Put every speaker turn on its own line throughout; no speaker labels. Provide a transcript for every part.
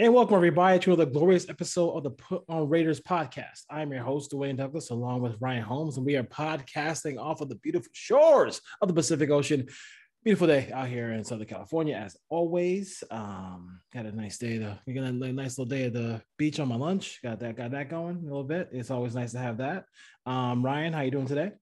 And welcome everybody to the glorious episode of the Put on Raiders podcast. I'm your host, Dwayne Douglas, along with Ryan Holmes, and we are podcasting off of the beautiful shores of the Pacific Ocean. Beautiful day out here in Southern California, as always. Got a nice day. We got a nice little day at the beach on my lunch. Got that going a little bit. It's always nice to have that. Ryan, how you doing today?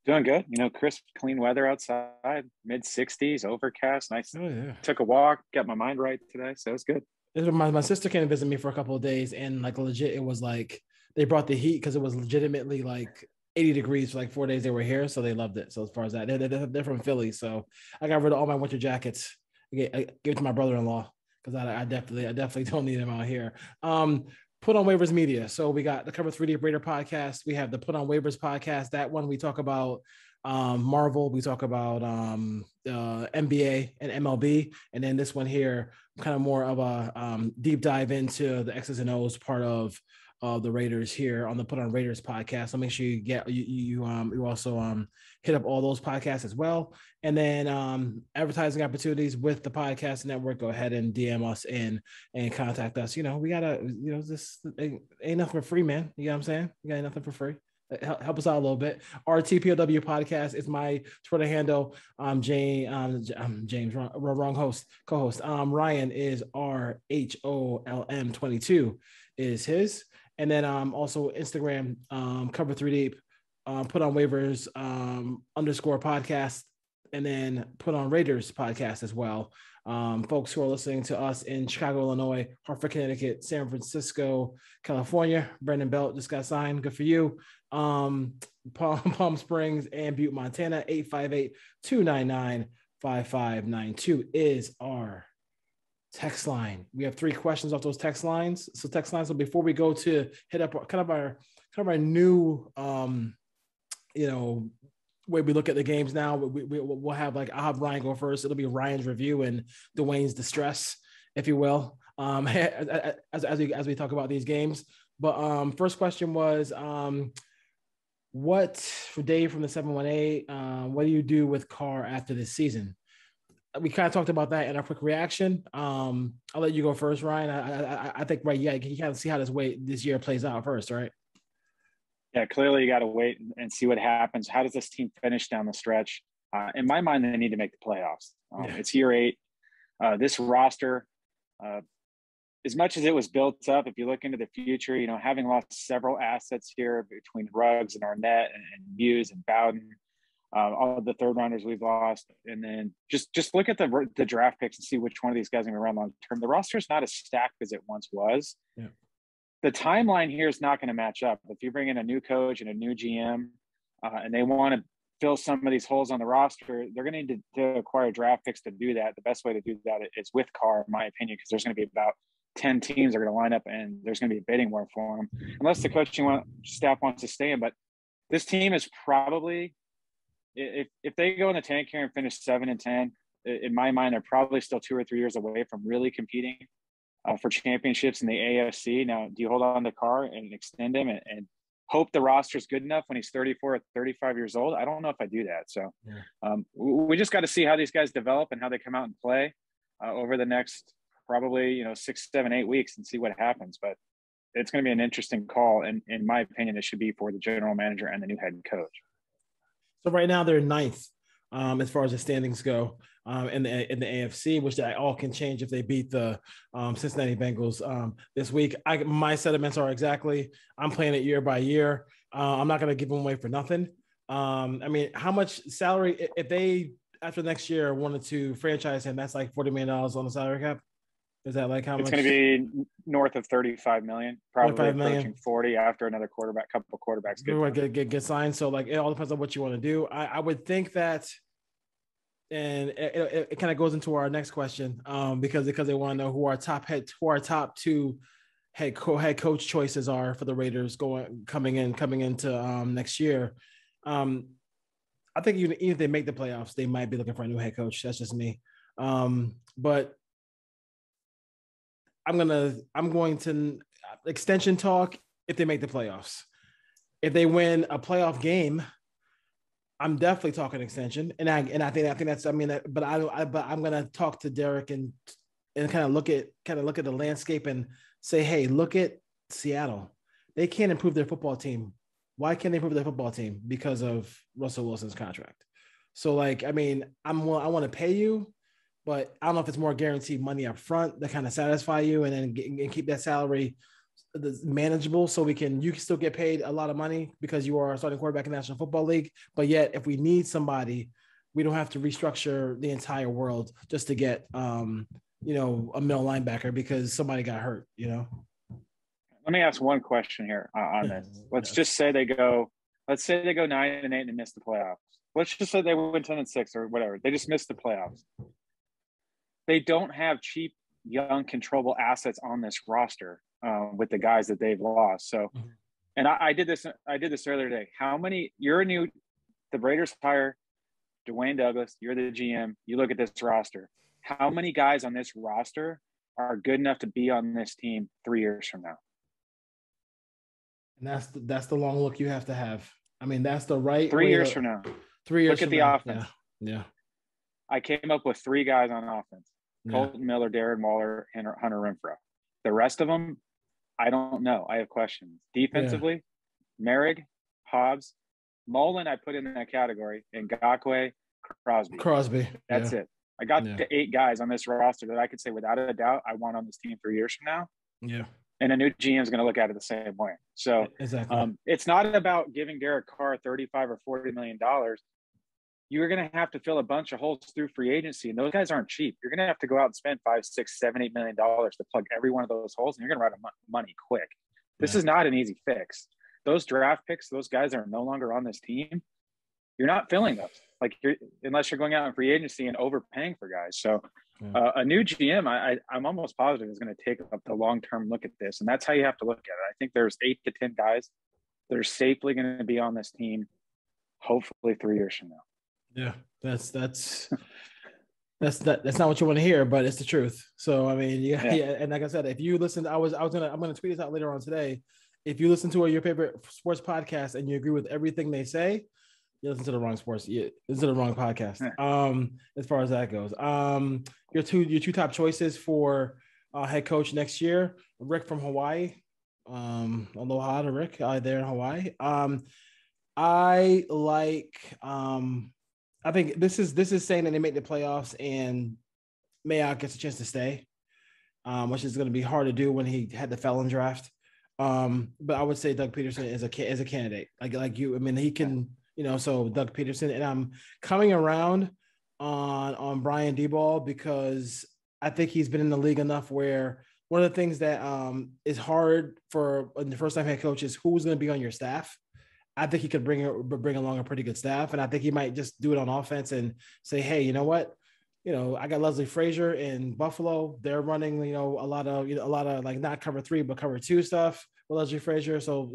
Doing good. Crisp, clean weather outside, mid 60s, overcast. Nice.
Oh yeah.
Took a walk, got my mind right today, so it's good.
My sister came to visit me for a couple of days, and like legit, it was like they brought the heat because it was legitimately like 80 degrees for like 4 days they were here, so they loved it. So as far as that, they're from Philly, so I got rid of all my winter jackets. I gave it to my brother-in-law because I definitely don't need them out here. Put on Waivers Media. So we got the Cover 3D Raider podcast. We have the Put on Waivers podcast. That one we talk about Marvel. We talk about NBA and MLB. And then this one here, kind of more of a deep dive into the X's and O's part of the Raiders here on the Put on Raiders podcast. So make sure you get you also hit up all those podcasts as well. And then advertising opportunities with the podcast network. Go ahead and DM us and contact us. We gotta, this ain't nothing for free, man. You know what I'm saying? You got nothing for free. Help us out a little bit. RTPOW podcast is my Twitter handle. James, wrong host, co-host. Ryan is RHOLM22 is his. And then also Instagram, Cover 3D, Put on Waivers _ podcast, and then Put on Raiders podcast as well. Folks who are listening to us in Chicago, Illinois, Hartford, Connecticut, San Francisco, California. Brandon Belt just got signed. Good for you. Palm Springs and Butte, Montana. 858-299-5592 is our text line. We have 3 questions off those text lines. So before we go to hit up kind of our new way we look at the games now, we'll have I'll have Ryan go first. It'll be Ryan's review and Dwayne's distress, if you will, as we talk about these games. But first question was, what for Dave from the 718? What do you do with Carr after this season? We kind of talked about that in our quick reaction. I'll let you go first, Ryan. I think right, yeah, you kind of see how this year plays out first, right?
Yeah, clearly you got to wait and see what happens. How does this team finish down the stretch? In my mind, they need to make the playoffs. It's year 8. This roster, as much as it was built up, if you look into the future, having lost several assets here between Ruggs and Arnett and Muse and Bowden, all of the third rounders we've lost, and then just look at the draft picks and see which one of these guys are going to be around long term. The roster is not as stacked as it once was.
Yeah.
The timeline here is not going to match up. If you bring in a new coach and a new GM, and they want to fill some of these holes on the roster, they're going to need to acquire draft picks to do that. The best way to do that is with Carr, in my opinion, because there's going to be about 10 teams that are going to line up, and there's going to be a bidding war for him, unless the coaching staff wants to stay in. But this team is probably, if they go in the tank here and finish 7-10, in my mind, they're probably still 2 or 3 years away from really competing for championships in the AFC. Now, do you hold on to Carr and extend him and hope the roster is good enough when he's 34 or 35 years old? I don't know if I do that. So we just got to see how these guys develop and how they come out and play over the next probably 6, 7, 8 weeks and see what happens. But it's going to be an interesting call. And in my opinion, it should be for the general manager and the new head coach.
So right now they're 9th as far as the standings go in the AFC, which that all can change if they beat the Cincinnati Bengals this week. My sentiments are exactly, I'm playing it year by year. I'm not going to give them away for nothing. I mean, how much salary, if they, after next year, wanted to franchise him, that's like $40 million on the salary cap? Is that like how much?
It's going to be north of 35 million, probably approaching 40 after another couple of quarterbacks
get signed. So like, it all depends on what you want to do. I would think that, and it kind of goes into our next question because they want to know who our top 2 head coach choices are for the Raiders coming into next year. I think even if they make the playoffs, they might be looking for a new head coach. That's just me. But I'm going to extension talk if they make the playoffs. If they win a playoff game, I'm definitely talking extension, and I think that's, but I'm going to talk to Derek and and kind of look at the landscape and say, hey, look at Seattle. They can't improve their football team. Why can't they improve their football team? Because of Russell Wilson's contract. So, like, I mean, I want to pay you, but I don't know if it's more guaranteed money up front that kind of satisfy you, and then and keep that salary manageable, so you can still get paid a lot of money because you are a starting quarterback in the National Football League. But yet, if we need somebody, we don't have to restructure the entire world just to get a middle linebacker because somebody got hurt.
Let me ask one question here on this. Let's just say they go 9-8 and miss the playoffs. Let's just say they win 10-6 or whatever. They just missed the playoffs. They don't have cheap, young, controllable assets on this roster with the guys that they've lost. So, and I did this earlier today. The Raiders hire Dwayne Douglas. You're the GM. You look at this roster. How many guys on this roster are good enough to be on this team 3 years from now?
And that's the long look you have to have. I mean, that's the right
3 years from now.
3 years.
Look at the offense.
Yeah.
I came up with 3 guys on offense: Colton Miller, Darren Waller, and Hunter Renfrow. The rest of them, I don't know. I have questions. Defensively, Merrick, Hobbs, Mullen, I put in that category, and Ngakoue, Crosby. That's it. I got the 8 guys on this roster that I could say without a doubt I want on this team 3 years from now.
Yeah.
And a new GM is going to look at it the same way. So
exactly.
It's not about giving Derek Carr $35 or $40 million. You're going to have to fill a bunch of holes through free agency, and those guys aren't cheap. You're going to have to go out and spend $5, $6, $7, $8 million to plug every one of those holes, and you're going to run out of money quick. This is not an easy fix. Those draft picks, those guys are no longer on this team. You're not filling those, unless you're going out in free agency and overpaying for guys. So a new GM, I'm almost positive, is going to take up the long-term look at this, and that's how you have to look at it. I think there's 8 to 10 guys that are safely going to be on this team, hopefully 3 years from now.
Yeah, that's not what you want to hear, but it's the truth. So I mean, yeah. And like I said, if you listen, I'm gonna tweet this out later on today. If you listen to your favorite sports podcast and you agree with everything they say, you listen to the wrong sports. You listen to the wrong podcast. As far as that goes, your two top choices for head coach next year: Rick from Hawaii. Aloha to Rick there in Hawaii. I think this is saying that they make the playoffs and Mayock gets a chance to stay, which is going to be hard to do when he had the felon draft. But I would say Doug Peterson is a candidate. Like you, I mean, he can, so Doug Peterson. And I'm coming around on Brian Daboll because I think he's been in the league enough where one of the things that is hard for the first time head coach is who's going to be on your staff. I think he could bring along a pretty good staff, and I think he might just do it on offense and say, "Hey, you know what? I got Leslie Frazier in Buffalo. They're running, a lot of like not cover 3 but cover 2 stuff with Leslie Frazier. So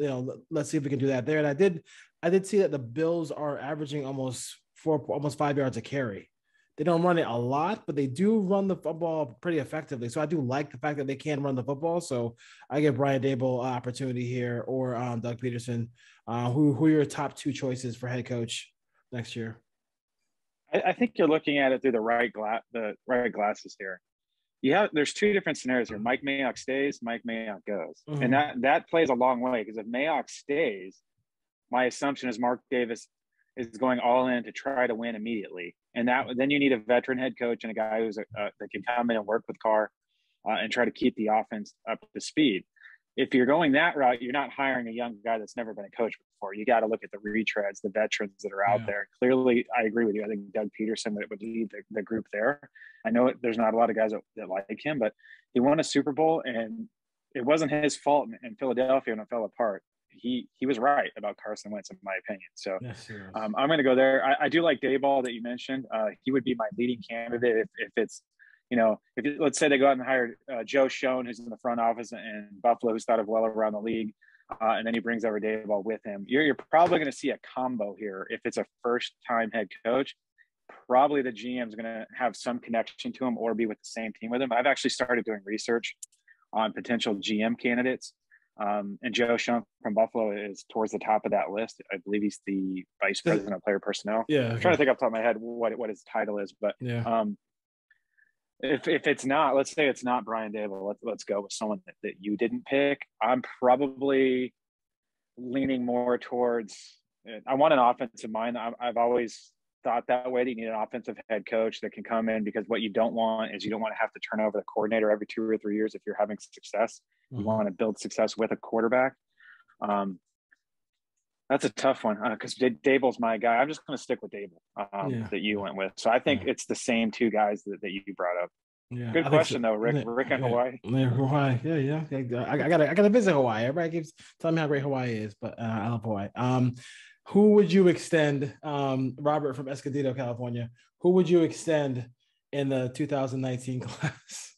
let's see if we can do that there." And I did see that the Bills are averaging almost 5 yards a carry. They don't run it a lot, but they do run the football pretty effectively. So I do like the fact that they can run the football. So I give Brian Daboll an opportunity here, or Doug Peterson. Who are your top 2 choices for head coach next year?
I think you're looking at it through the right glasses here. There's 2 different scenarios here. Mike Mayock stays, Mike Mayock goes.
Mm-hmm.
And that plays a long way, because if Mayock stays, my assumption is Mark Davis is going all in to try to win immediately. And then you need a veteran head coach and a guy who's that can come in and work with Carr and try to keep the offense up to speed. If you're going that route, you're not hiring a young guy that's never been a coach before. You got to look at the retreads, the veterans that are out there. Clearly, I agree with you. I think Doug Peterson would lead the group there. I know there's not a lot of guys that like him, but he won a Super Bowl, and it wasn't his fault in Philadelphia when it fell apart. He was right about Carson Wentz, in my opinion. So I'm going to go there. I do like Daboll that you mentioned. He would be my leading candidate if it's, let's say they go out and hire Joe Schoen, who's in the front office, and Buffalo, who's thought of well around the league, and then he brings over Daboll with him. You're probably going to see a combo here. If it's a first-time head coach, probably the GM is going to have some connection to him or be with the same team with him. I've actually started doing research on potential GM candidates. And Joe Schoen from Buffalo is towards the top of that list. I believe he's the vice president of player personnel.
Yeah.
I'm trying to think off the top of my head what his title is, but if it's not, let's say it's not Brian Dable, let's go with someone that you didn't pick. I'm probably leaning more towards. I want an offensive mind. I've always thought that way. That you need an offensive head coach that can come in, because what you don't want is you don't want to have to turn over the coordinator every 2 or 3 years if you're having success. You want to build success with a quarterback. That's a tough one because Dable's my guy. I'm just going to stick with Dable that you went with. So I think it's the same two guys that you brought up.
Yeah,
good question though, Rick. Rick in Hawaii.
Yeah, Hawaii. Yeah. I gotta visit Hawaii. Everybody keeps telling me how great Hawaii is, but I love Hawaii. Who would you extend? Robert from Escondido, California. Who would you extend in the 2019 class?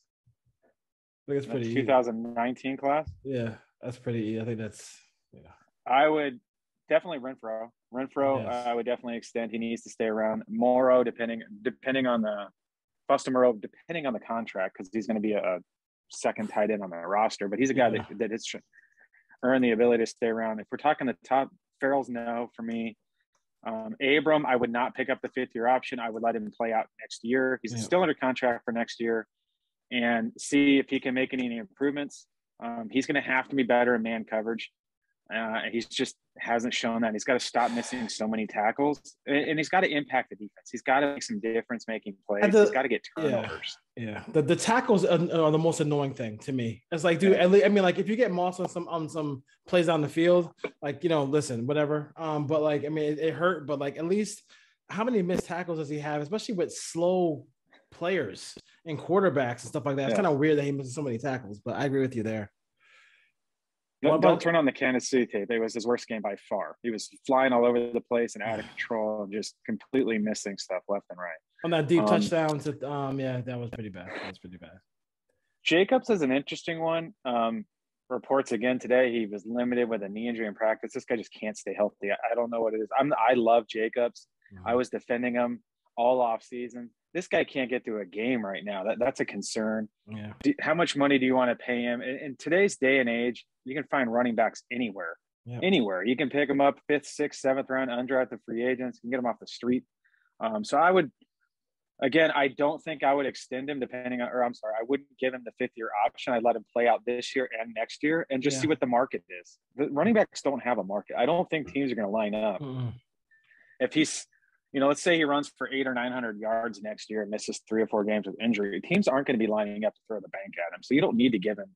I think it's pretty.
2019 class.
Yeah, that's pretty. I think that's. Yeah.
I would definitely Renfro. Yes. I would definitely extend. He needs to stay around. Morrow, depending on the. Busta Morrow, depending on the contract, because he's going to be a second tight end on the roster, but he's a guy that has earned the ability to stay around. If we're talking the top, Farrell's no for me. Abram, I would not pick up the 5th-year option. I would let him play out next year. He's still under contract for next year, and see if he can make any improvements. He's going to have to be better in man coverage. He's just hasn't shown that. He's got to stop missing so many tackles, and he's got to impact the defense. He's got to make some difference making plays. He's got to get turnovers.
Yeah. The tackles are the most annoying thing to me. It's like, dude, I mean, like if you get Moss on some plays down the field, like, listen, whatever. But like, I mean, it hurt, but like at least how many missed tackles does he have, especially with slow players and quarterbacks and stuff like that? It's kind of weird that he misses so many tackles, but I agree with you there.
Don't turn on the Kansas City tape. It was his worst game by far. He was flying all over the place and out of control and just completely missing stuff left and right.
On that deep touchdown to that was pretty bad.
Jacobs is an interesting one. Reports again today he was limited with a knee injury in practice. This guy just can't stay healthy. I don't know what it is. I love Jacobs. I was defending him all off season. This guy can't get through a game right now. That's a concern.
Yeah.
How much money do you want to pay him? In today's day and age, you can find running backs anywhere.
Yep.
Anywhere. You can pick them up 5th, 6th, 7th round, undrafted free agents. You can get them off the street. So I would, again, I don't think I would extend him I wouldn't give him the 5th-year option. I'd let him play out this year and next year and just see what the market is. The running backs don't have a market. I don't think teams are going to line up. If he's, let's say he runs for 800 or 900 yards next year and misses 3 or 4 games with injury. Teams aren't going to be lining up to throw the bank at him. So you don't need to give him,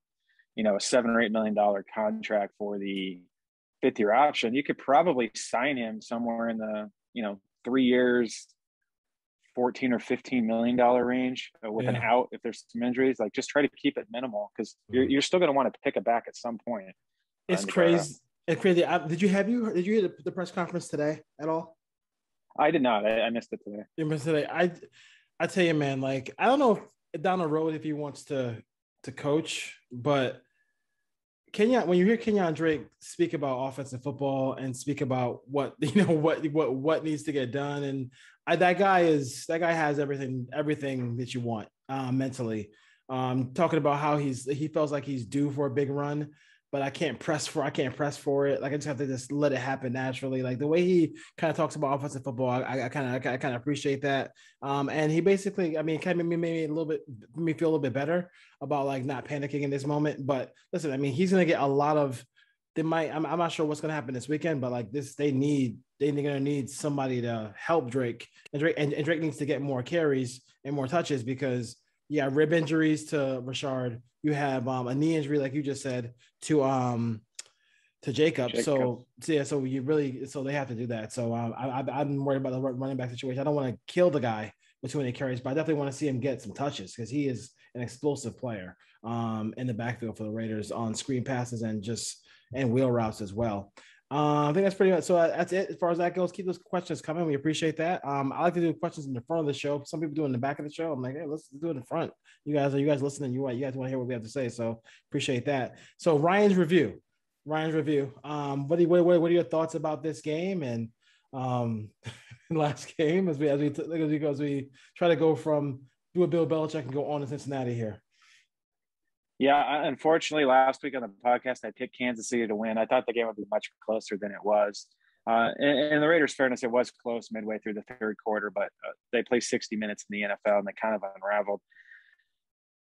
a $7 or $8 million contract for the 5th-year option. You could probably sign him somewhere in the, 3 years, $14 or $15 million range with an out if there's some injuries. Like just try to keep it minimal because you're still going to want to pick it back at some point.
It's crazy. It's crazy. Did you hear the press conference today at all?
I did not. I missed it today.
You missed it today. I tell you, man, like, I don't know if down the road if he wants to coach, but when you hear Kenyon Drake speak about offensive football and speak about what what needs to get done, and that guy has everything that you want mentally. Talking about how he feels like he's due for a big run, but I can't press for it. Like I just have to just let it happen naturally. Like the way he kind of talks about offensive football, I kind of appreciate that. And he basically, I mean, kind of made me feel a little bit better about like not panicking in this moment. But listen, I mean, he's gonna get a lot of. I'm not sure what's gonna happen this weekend, but like this, they're gonna need somebody to help Drake, and Drake needs to get more carries and more touches because rib injuries to Rashard. You have a knee injury, like you just said, to Jacob. So they have to do that. So I'm worried about the running back situation. I don't want to kill the guy with too many carries, but I definitely want to see him get some touches because he is an explosive player in the backfield for the Raiders on screen passes and wheel routes as well. I think that's pretty much. So that's it as far as that goes. Keep those questions coming. We appreciate that. I like to do questions in the front of the show. Some people do it in the back of the show. I'm like, hey, let's do it in front. You guys listening? You guys want to hear what we have to say? So appreciate that. So Ryan's review. What are your thoughts about this game and last game as we try to go from do a Bill Belichick and go on to Cincinnati here?
Yeah, unfortunately, last week on the podcast, I picked Kansas City to win. I thought the game would be much closer than it was. In the Raiders' fairness, it was close midway through the third quarter, but they play 60 minutes in the NFL, and they kind of unraveled.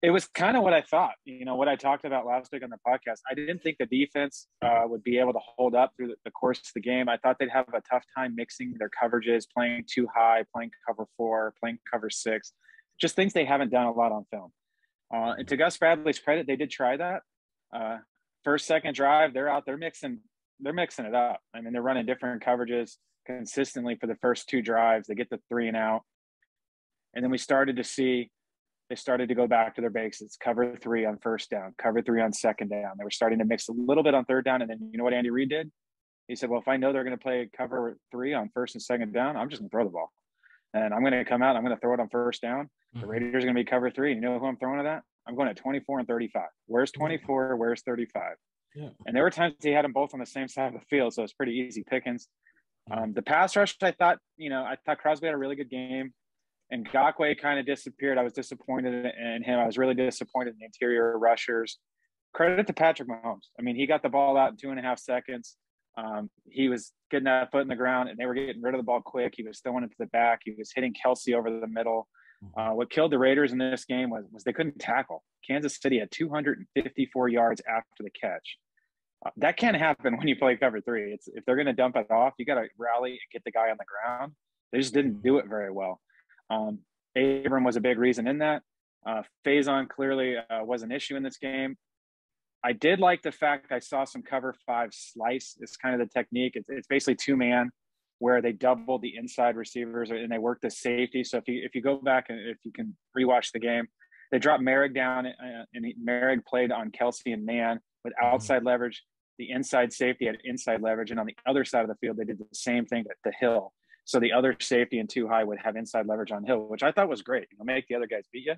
It was kind of what I thought, what I talked about last week on the podcast. I didn't think the defense would be able to hold up through the course of the game. I thought they'd have a tough time mixing their coverages, playing too high, playing cover 4, playing cover 6, just things they haven't done a lot on film. And to Gus Bradley's credit, they did try that. First, second drive, they're out, they're mixing it up. I mean, they're running different coverages consistently for the first 2 drives. They get the 3 and out. And then we started to see they started to go back to their basics, cover 3 on first down, cover 3 on second down. They were starting to mix a little bit on third down. And then you know what Andy Reid did? He said, well, if I know they're going to play cover 3 on first and second down, I'm just going to throw the ball. And I'm going to come out, I'm going to throw it on first down. The Raiders are going to be cover 3. You know who I'm throwing it at? I'm going at 24 and 35. Where's 24? Where's 35? Yeah. And there were times he had them both on the same side of the field, so it's pretty easy pickings. The pass rush, I thought Crosby had a really good game. And Ngakoue kind of disappeared. I was disappointed in him. I was really disappointed in the interior rushers. Credit to Patrick Mahomes. I mean, he got the ball out in 2.5 seconds. He was getting that foot in the ground, and they were getting rid of the ball quick. He was throwing it to the back. He was hitting Kelsey over the middle. What killed the Raiders in this game was they couldn't tackle. Kansas City had 254 yards after the catch. That can't happen when you play cover 3. If they're going to dump it off, you got to rally and get the guy on the ground. They just didn't do it very well. Abram was a big reason in that. Faison clearly was an issue in this game. I did like the fact I saw some cover 5 slice. It's kind of the technique. It's basically 2-man where they doubled the inside receivers and they worked the safety. So if you go back and if you can rewatch the game, they dropped Merrick down and Merrick played on Kelsey and man with outside leverage. The inside safety had inside leverage. And on the other side of the field, they did the same thing to Hill. So the other safety and 2 high would have inside leverage on Hill, which I thought was great. Make the other guys beat you.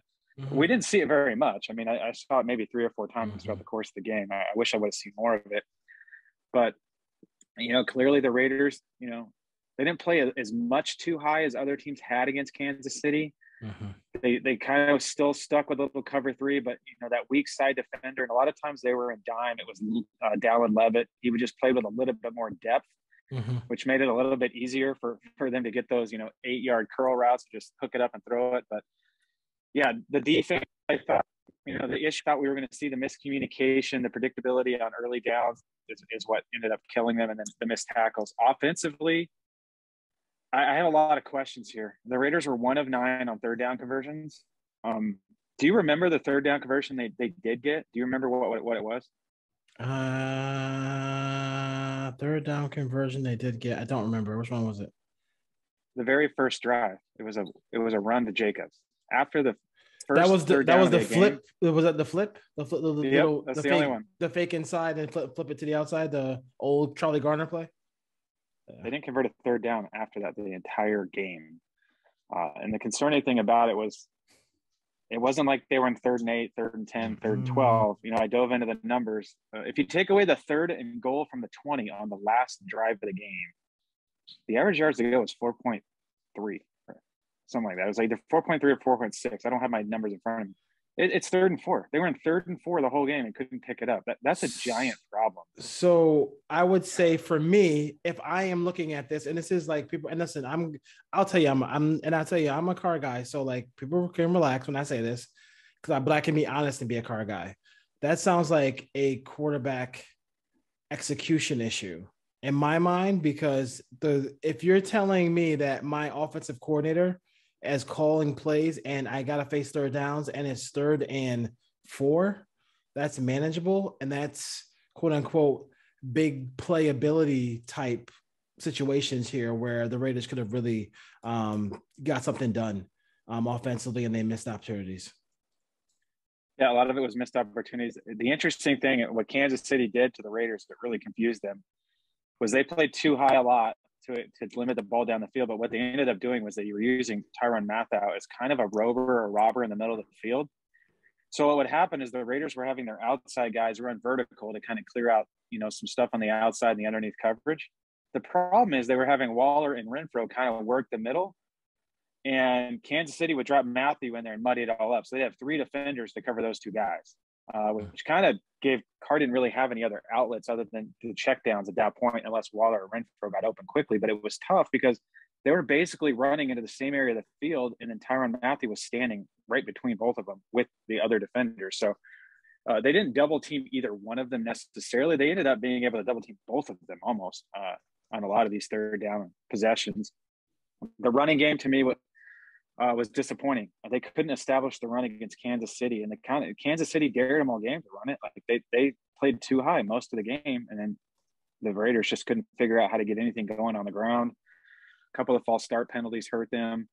We didn't see it very much. I mean, I saw it maybe 3 or 4 times throughout the course of the game. I wish I would have seen more of it. But, clearly the Raiders, they didn't play as much 2 high as other teams had against Kansas City. They kind of still stuck with a little cover 3, but, that weak side defender, and a lot of times they were in dime. It was Dallin Levitt. He would just play with a little bit more depth. Which made it a little bit easier for them to get those, 8-yard curl routes, just hook it up and throw it. But yeah, the defense, I thought, the issue that we were going to see the miscommunication, the predictability on early downs is what ended up killing them. And then the missed tackles. Offensively, I have a lot of questions here. The Raiders were 1 of 9 on third down conversions. Do you remember the third down conversion they did get? Do you remember what it was?
Third down conversion they did get. I don't remember. Which one was it?
The very first drive. It was a run to Jacobs. After the first
that was the flip.
Game,
was that the flip? That's the
fake, only one.
The fake inside and flip it to the outside. The old Charlie Garner play.
They didn't convert a third down after that the entire game. And the concerning thing about it was, it wasn't like they were in 3rd and 8, 3rd and 10, 3rd and 12. I dove into the numbers. If you take away the 3rd and goal from the 20 on the last drive of the game, the average yards to go was 4.3, something like that. It was either 4.3 or 4.6. I don't have my numbers in front of me. It's 3rd and 4. They were in 3rd and 4 the whole game and couldn't pick it up. That's a giant problem.
So I would say for me, if I am looking at this, and this is like people, and listen, I'll tell you, I'm a Carr guy. So like people can relax when I say this, but I can be honest and be a Carr guy. That sounds like a quarterback execution issue in my mind, because if you're telling me that my offensive coordinator as calling plays and I got to face third downs and it's 3rd and 4, that's manageable. And that's quote unquote big playability type situations here where the Raiders could have really got something done offensively and they missed opportunities.
Yeah, a lot of it was missed opportunities. The interesting thing, what Kansas City did to the Raiders that really confused them was they played 2 high a lot to limit the ball down the field. But what they ended up doing was that you were using Tyrann Mathieu as kind of a rover or a robber in the middle of the field. So what would happen is the Raiders were having their outside guys run vertical to kind of clear out, some stuff on the outside and the underneath coverage. The problem is they were having Waller and Renfro kind of work the middle, and Kansas City would drop Mathieu in there and muddy it all up. So they'd have 3 defenders to cover those 2 guys, which kind of gave Carr didn't really have any other outlets other than the checkdowns at that point, unless Waller or Renfro got open quickly. But it was tough because they were basically running into the same area of the field, and then Tyrann Mathieu was standing right between both of them with the other defenders. So they didn't double team either one of them necessarily. They ended up being able to double team both of them almost on a lot of these third down possessions. The running game to me was disappointing. They couldn't establish the run against Kansas City, and Kansas City dared them all game to run it. Like they played too high most of the game, and then the Raiders just couldn't figure out how to get anything going on the ground. A couple of false start penalties hurt them.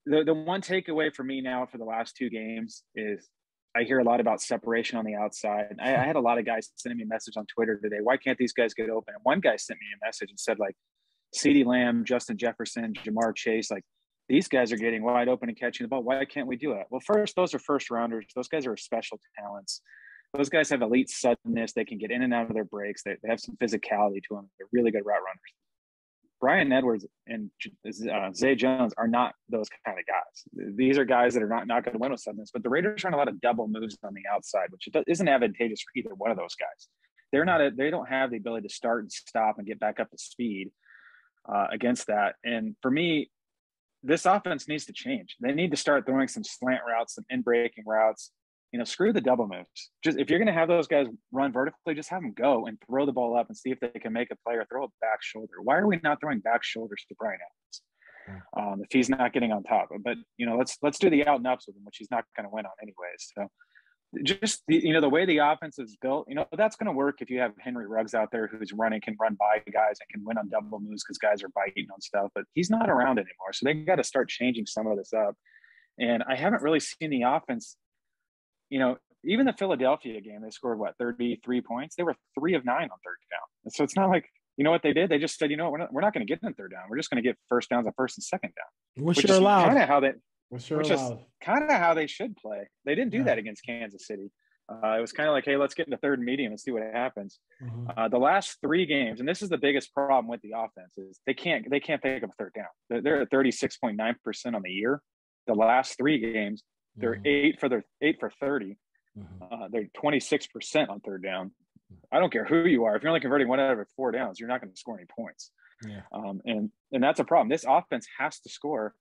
The one takeaway for me now for the last two games is I hear a lot about separation on the outside. I had a lot of guys sending me a message on Twitter today. Why can't these guys get open? And one guy sent me a message and said, like, CeeDee Lamb, Justin Jefferson, Jamar Chase, like, these guys are getting wide open and catching the ball. Why can't we do it? Well, first, those are first rounders. Those guys are special talents. Those guys have elite suddenness. They can get in and out of their breaks. They have some physicality to them. They're really good route runners. Bryan Edwards and Zay Jones are not those kind of guys. These are guys that are not going to win with suddenness. But the Raiders run a lot of double moves on the outside, which isn't advantageous for either one of those guys. They don't have the ability to start and stop and get back up to speed against that. And for me, this offense needs to change. They need to start throwing some slant routes, some in-breaking routes. Screw the double moves. Just if you're going to have those guys run vertically, just have them go and throw the ball up and see if they can make a play or throw a back shoulder. Why are we not throwing back shoulders to Bryan Edwards if he's not getting on top? But let's do the out and ups with him, which he's not going to win on anyways. So just the way the offense is built, that's going to work if you have Henry Ruggs out there who's can run by guys and can win on double moves because guys are biting on stuff. But he's not around anymore, so they got to start changing some of this up. And I haven't really seen the offense. Even the Philadelphia game, they scored 33 points. They were 3 of 9 on third down. And so it's not like, what they did? They just said, we're not going to get in third down. We're just going to get first downs on first and second down.
Which is kind
of how they should play. They didn't do that against Kansas City. It was kind of like, hey, let's get in the third and medium and see what happens. The last 3 games, and this is the biggest problem with the offense, is they can't pick up a third down. They're at 36.9% on the year. The last 3 games, they're 8 for 30. They're 26% on third down. I don't care who you are. If you're only converting 1 out of 4 downs, you're not going to score any points. And that's a problem. This offense has to score.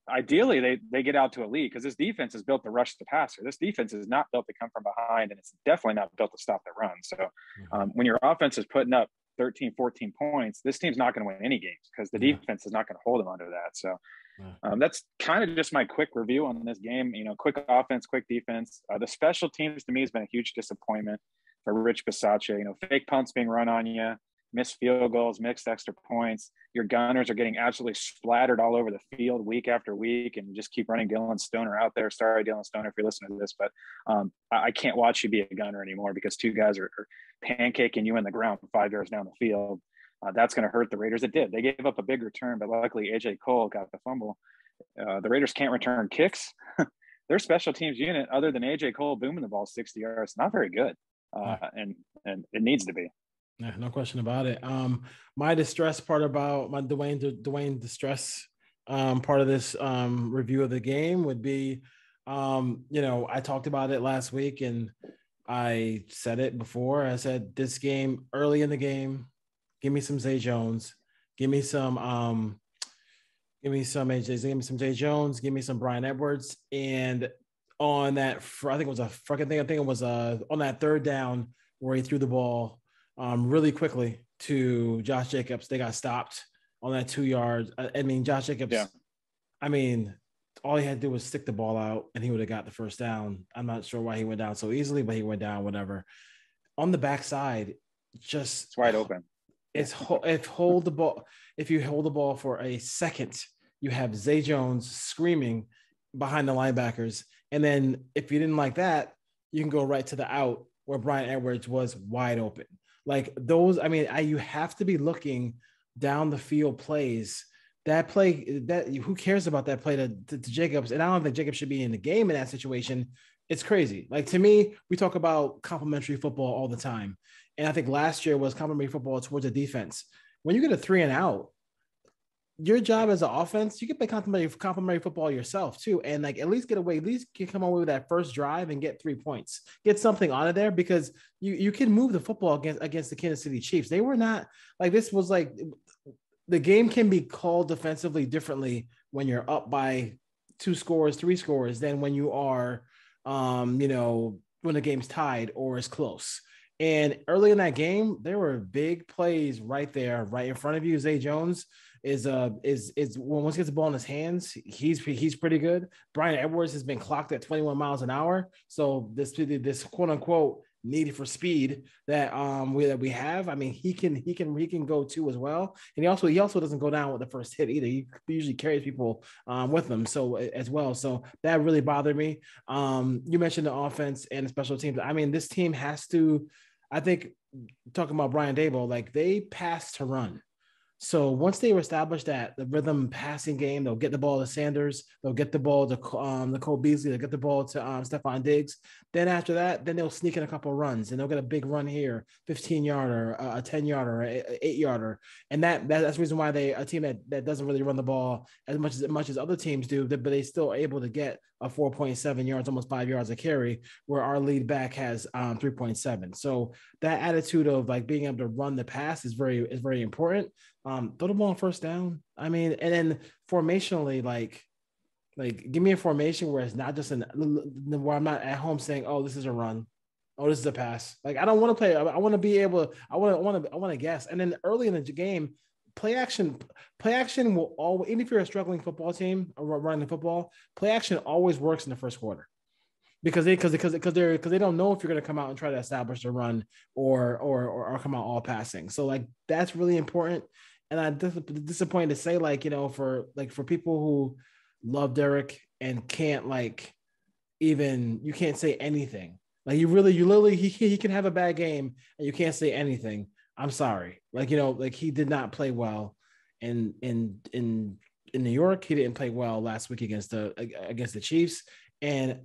Ideally they get out to a lead because this defense is built to rush the passer. This defense is not built to come from behind, and it's definitely not built to stop the run. So when your offense is putting up 13, 14 points, this team's not going to win any games because the defense is not going to hold them under that. So that's kind of just my quick review on this game. Quick offense, quick defense. The special teams to me has been a huge disappointment for Rich Bisaccia. Fake punts being run on you, missed field goals, mixed extra points. Your gunners are getting absolutely splattered all over the field week after week, and you just keep running Dylan Stoner out there. Sorry, Dylan Stoner, if you're listening to this, but I can't watch you be a gunner anymore because 2 guys are pancaking you in the ground 5 yards down the field. That's going to hurt the Raiders. It did. They gave up a big return, but luckily A.J. Cole got the fumble. The Raiders can't return kicks. Their special teams unit, other than A.J. Cole booming the ball 60 yards, not very good, and it needs to be.
Yeah, no question about it. My distress part about my Dwayne distress part of this review of the game would be, I talked about it last week and I said it before. I said this game early in the game, give me some Zay Jones, give me some AJ, give me some Zay Jones, give me some Bryan Edwards, and on that, I think it was a fucking thing. I think it was on that third down where he threw the ball really quickly to Josh Jacobs. They got stopped on that 2 yards. Josh Jacobs, all he had to do was stick the ball out and he would have got the first down. I'm not sure why he went down so easily, but he went down, whatever. On the backside, it's
wide open.
If you hold the ball for a second, you have Zay Jones screaming behind the linebackers. And then if you didn't like that, you can go right to the out where Bryan Edwards was wide open. Like those, you have to be looking down the field plays. That play, who cares about that play to Jacobs? And I don't think Jacobs should be in the game in that situation. It's crazy. Like, to me, we talk about complimentary football all the time. And I think last year was complimentary football towards the defense. When you get a 3 and out, your job as an offense, you can play complimentary football yourself too. And at least come away with that first drive and get 3 points, get something out of there, because you can move the football against the Kansas City Chiefs. They were not this was the game can be called defensively differently when you're up by 2 scores, 3 scores than when you are, when the game's tied or is close. And early in that game, there were big plays right there, right in front of you. Zay Jones is when once he gets the ball in his hands, he's pretty good. Brian Edwards has been clocked at 21 miles an hour. So this quote unquote need for speed that we have. I mean, he can go too as well. And he also doesn't go down with the first hit either. He usually carries people with him so as well. So that really bothered me. You mentioned the offense and the special teams. I mean, this team has to, I think, talking about Brian Daboll, like they pass to run. So once they establish that the rhythm passing game, they'll get the ball to Sanders, they'll get the ball to Cole Beasley, they'll get the ball to Stephon Diggs. Then after that, then they'll sneak in a couple of runs and they'll get a big run here, 15-yarder, a 10-yarder, an 8-yarder. And that's the reason why a team that doesn't really run the ball as much as other teams do, but they still able to get a 4.7 yards, almost 5 yards a carry, where our lead back has 3.7. So that attitude of like being able to run the pass is very important. Throw the ball on first down. I mean, and then formationally, like give me a formation where it's not just where I'm not at home saying, oh, this is a run. Oh, this is a pass. Like, I don't want to play. I want to be able, I want to guess. And then early in the game, play action will always, even if you're a struggling football team or running football, play action always works in the first quarter. Because they don't know if you're going to come out and try to establish a run or come out all passing. So like that's really important. And I'm disappointed to say, like, for people who love Derek and can't you can't say anything. Like you literally he can have a bad game and you can't say anything. I'm sorry. He did not play well in New York. He didn't play well last week against the Chiefs, and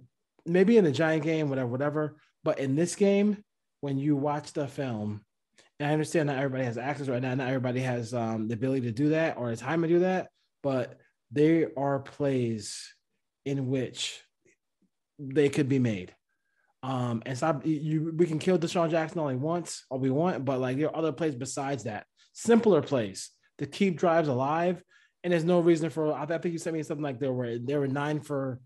maybe in the Giant game, whatever. But in this game, when you watch the film, and I understand not everybody has access right now, not everybody has the ability to do that or the time to do that, but there are plays in which they could be made. And stop. We can kill Deshaun Jackson only once, all we want, but like there are other plays besides that, simpler plays to keep drives alive. And there's no reason for. I think you sent me something like there were 9 for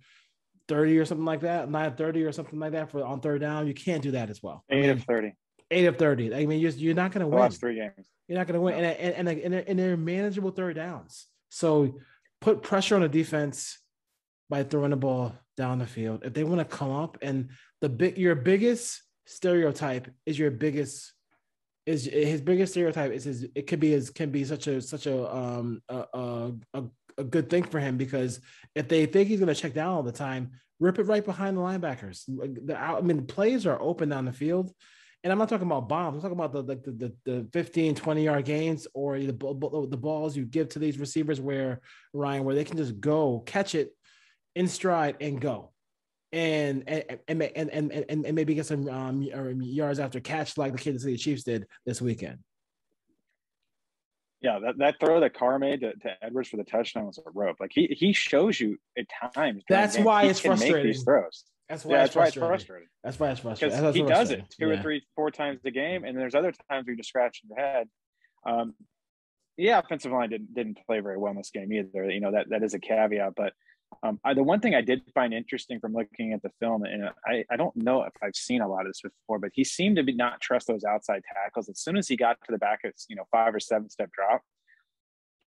30 or something like that, 9-30 or something like that for on third down. You can't do that as well.
8 of 30.
8 of 30. I mean, you're not going to win.
The last 3 games.
You're not going to win, no. and they're manageable third downs. So put pressure on the defense by throwing the ball down the field. If they want to come up, and your biggest stereotype is his biggest stereotype is it can be such a good thing for him, because if they think he's going to check down all the time, rip it right behind the linebackers. The plays are open down the field. And I'm not talking about bombs. I'm talking about the 15, 20-yard gains or the balls you give to these receivers where they can just go catch it in stride and go. And maybe get some yards after catch like the Kansas City Chiefs did this weekend.
Yeah, that throw that Carr made to Edwards for the touchdown was a rope. Like he shows you at times.
That's why it's frustrating.
Make these throws.
That's why it's frustrating.
Because he does it 2 or 3, 4 times a game, and there's other times where you just scratch your head. Offensive line didn't play very well in this game either. That is a caveat, but the one thing I did find interesting from looking at the film, and I don't know if I've seen a lot of this before, but he seemed to not trust those outside tackles. As soon as he got to the back, it's 5 or 7 step drop,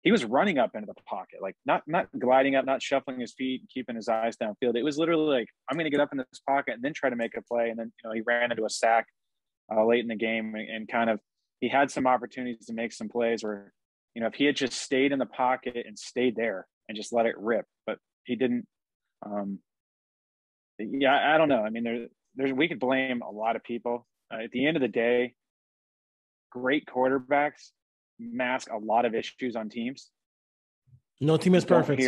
he was running up into the pocket, like not gliding up, not shuffling his feet, and keeping his eyes downfield. It was literally like, I'm going to get up in this pocket and then try to make a play. And then he ran into a sack late in the game, and kind of he had some opportunities to make some plays where if he had just stayed in the pocket and stayed there and just let it rip, but he didn't. I don't know. I mean, we could blame a lot of people. At the end of the day, great quarterbacks mask a lot of issues on teams.
No team is perfect.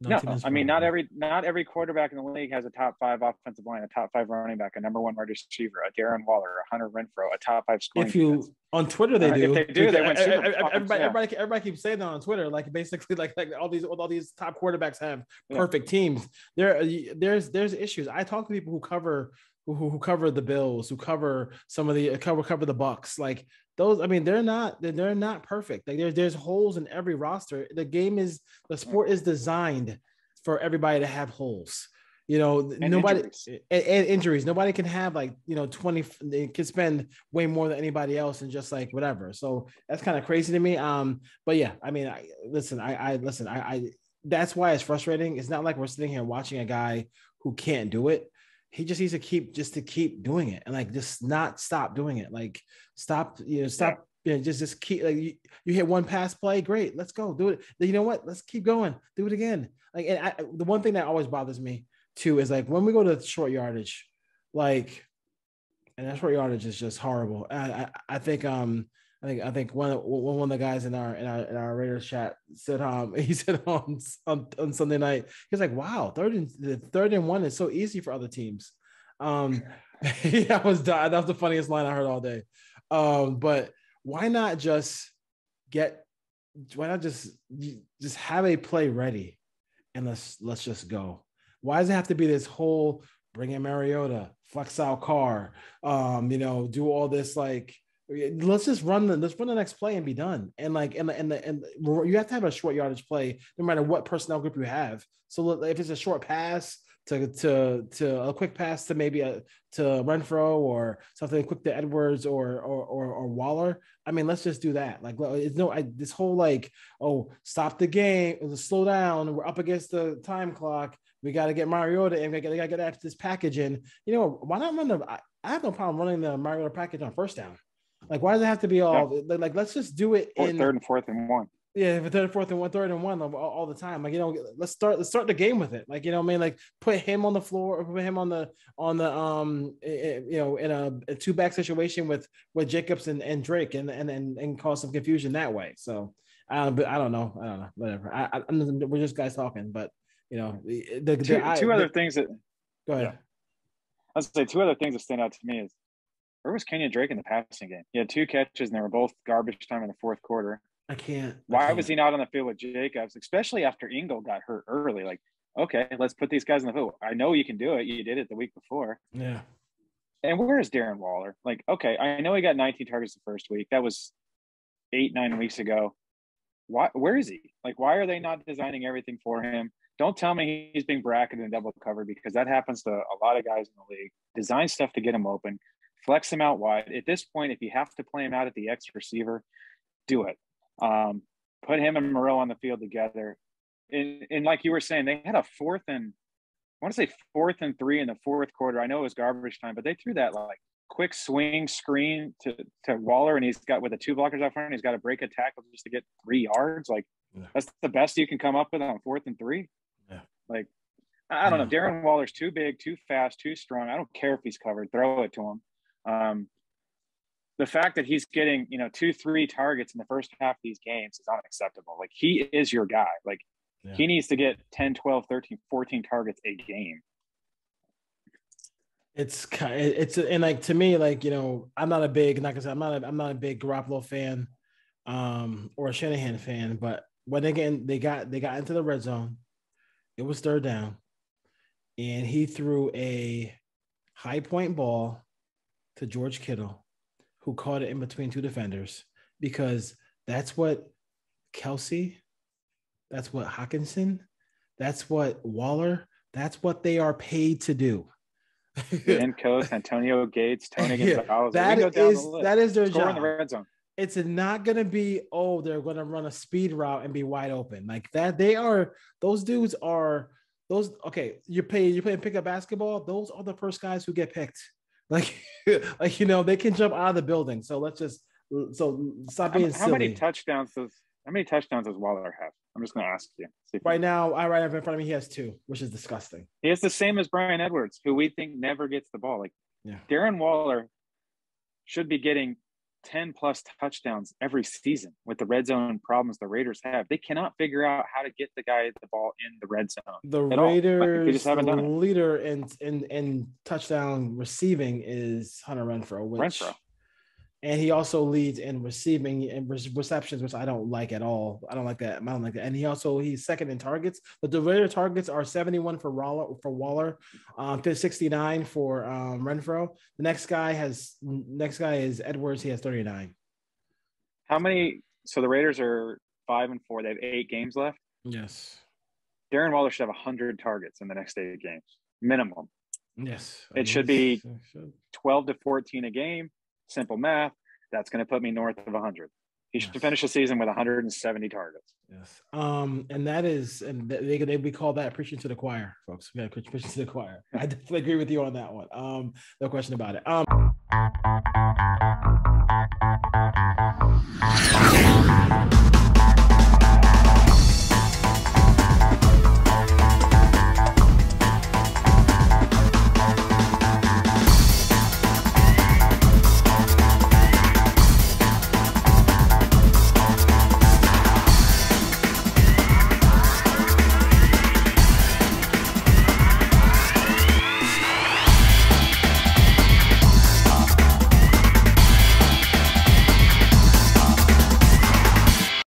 Not every quarterback in the league has a top 5 offensive line, a top 5 running back, a number 1 wide receiver, a Darren Waller, a Hunter Renfrow, a top 5 scoring.
On Twitter they do.
If they do, they win Super Bowls.
Everybody keeps saying that on Twitter. Like basically, like all these top quarterbacks have perfect teams. There's issues. I talk to people who who cover the Bills, who cover some of the cover the Bucks. Like those, I mean, they're not perfect. Like there's holes in every roster. The sport is designed for everybody to have holes.
And
Nobody
injuries.
and injuries. Nobody can have 20. They can spend way more than anybody else and just like whatever. So that's kind of crazy to me. But yeah, I mean, I that's why it's frustrating. It's not like we're sitting here watching a guy who can't do it. He just needs to keep doing it and like just not stop doing it. Like stop. Just keep. Like you hit one pass play, great. Let's go do it. You know what? Let's keep going. Do it again. Like the one thing that always bothers me too is like when we go to short yardage, like, and that short yardage is just horrible. I think one of the guys in our Raiders chat said he said on Sunday night, he's like, wow, third and one is so easy for other teams. That was the funniest line I heard all day. But why not just have a play ready and let's just go? Why does it have to be this whole bring in Mariota, flex out Carr, do all this like let's run the next play and be done. And like and you have to have a short yardage play no matter what personnel group you have. So if it's a short pass to a quick pass to maybe to Renfro or something quick to Edwards or Waller. I mean, let's just do that. Like, this whole like, oh, stop the game, slow down. We're up against the time clock. We got to get Mariota and we got to get after this package in. Why not run I have no problem running the Mariota package on first down. Like, why does it have to be all like? Let's just do it in
third and fourth and one.
Yeah, for third and one all the time. Like, let's start the game with it. Like, what I mean, like put him on the floor or put him on the in a two back situation with Jacobs and Drake and cause some confusion that way. So but I don't know, whatever. We're just guys talking, but
two other things that
go ahead.
Yeah. I was gonna say two other things that stand out to me is where was Kenyon Drake in the passing game? He had 2 catches and they were both garbage time in the fourth quarter. Why was he not on the field with Jacobs, especially after Ingle got hurt early? Like, okay, let's put these guys in the field. I know you can do it. You did it the week before.
Yeah.
And where is Darren Waller? Like, okay, I know he got 19 targets the first week. That was 8-9 weeks ago. Where is he? Like, why are they not designing everything for him? Don't tell me he's being bracketed and double covered because that happens to a lot of guys in the league. Design stuff to get him open. Flex him out wide. At this point, if you have to play him out at the X receiver, do it. Put him and Moreau on the field together. And like you were saying, they had a 4th and 3 in the fourth quarter. I know it was garbage time, but they threw that like quick swing screen to Waller, and he's got with the 2 blockers out front, he's got to break a tackle just to get 3 yards. Like that's the best you can come up with on 4th and 3.
Yeah.
Like, I don't know. Darren Waller's too big, too fast, too strong. I don't care if he's covered. Throw it to him. The fact that he's getting, 2-3 targets in the first half of these games is unacceptable. Like, he is your guy. Like, he needs to get 10, 12, 13, 14 targets a game.
And like, to me, like, I'm not a big, like I said, I'm not a big Garoppolo fan or a Shanahan fan, but when they got into the red zone, it was third down, and he threw a high point ball to George Kittle, who caught it in between 2 defenders, because that's what Kelsey, that's what Hawkinson, that's what Waller, that's what they are paid to do.
Ben Coast, Antonio Gates, Tony Gonzalez.
That is their
Score
job.
In the red zone.
It's not going to be, they're going to run a speed route and be wide open like that. Those dudes are those. Okay. You play pickup basketball. Those are the first guys who get picked. Like, they can jump out of the building. So stop being silly.
How many touchdowns does Waller have? I'm just going to ask you.
Right now, I right in front of me, he has 2, which is disgusting.
He has the same as Bryan Edwards, who we think never gets the ball. Like, Darren Waller should be getting 10 plus touchdowns every season with the red zone problems the Raiders have. They cannot figure out how to get the guy the ball in the red zone.
The Raiders, they just haven't done it. Leader in touchdown receiving is Hunter Renfro. And he also leads in receiving and receptions, which I don't like at all. I don't like that. I don't like that. And he's second in targets. But the Raider targets are 71 for Waller, 69 for Renfro. The next guy is Edwards. He has 39.
How many? So the Raiders are 5-4. They have 8 games left.
Yes.
Darren Waller should have 100 targets in the next 8 games minimum.
Yes.
It should be 12 to 14 a game. Simple math. That's going to put me north of 100. He should finish the season with 170 targets.
Yes. And that is, and we call that preaching to the choir, folks. We got to preach to the choir. I definitely agree with you on that one. No question about it.